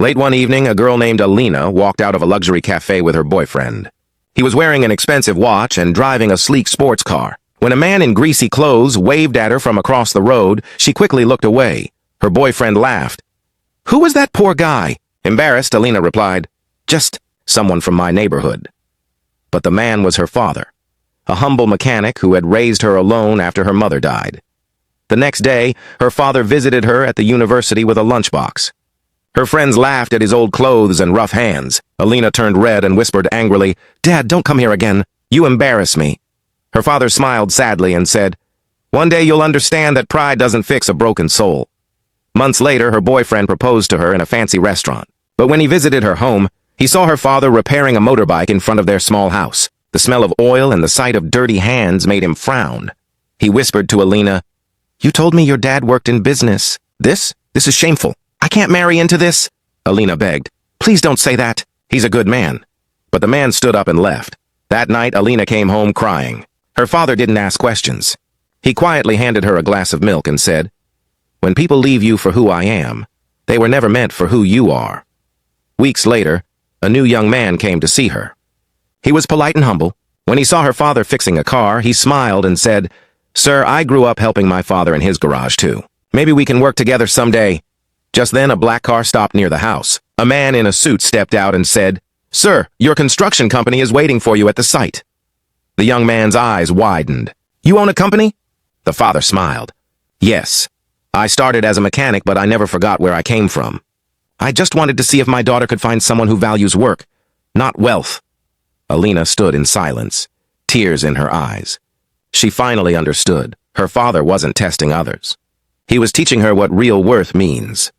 Late one evening, a girl named Alina walked out of a luxury cafe with her boyfriend. He was wearing an expensive watch and driving a sleek sports car. When a man in greasy clothes waved at her from across the road, she quickly looked away. Her boyfriend laughed. "Who was that poor guy?" Embarrassed, Alina replied, "Just someone from my neighborhood." But the man was her father, a humble mechanic who had raised her alone after her mother died. The next day, her father visited her at the university with a lunchbox. Her friends laughed at his old clothes and rough hands. Alina turned red and whispered angrily, "Dad, don't come here again. You embarrass me." Her father smiled sadly and said, "One day you'll understand that pride doesn't fix a broken soul." Months later, her boyfriend proposed to her in a fancy restaurant. But when he visited her home, he saw her father repairing a motorbike in front of their small house. The smell of oil and the sight of dirty hands made him frown. He whispered to Alina, "You told me your dad worked in business. This is shameful. I can't marry into this." Alina begged, "Please don't say that. He's a good man." But the man stood up and left. That night, Alina came home crying. Her father didn't ask questions. He quietly handed her a glass of milk and said, "When people leave you for who I am, they were never meant for who you are." Weeks later, a new young man came to see her. He was polite and humble. When he saw her father fixing a car, he smiled and said, "Sir, I grew up helping my father in his garage too. Maybe we can work together someday." Just then, a black car stopped near the house. A man in a suit stepped out and said, "Sir, your construction company is waiting for you at the site." The young man's eyes widened. "You own a company?" The father smiled. "Yes. I started as a mechanic, but I never forgot where I came from. I just wanted to see if my daughter could find someone who values work, not wealth." Alina stood in silence, tears in her eyes. She finally understood. Her father wasn't testing others. He was teaching her what real worth means.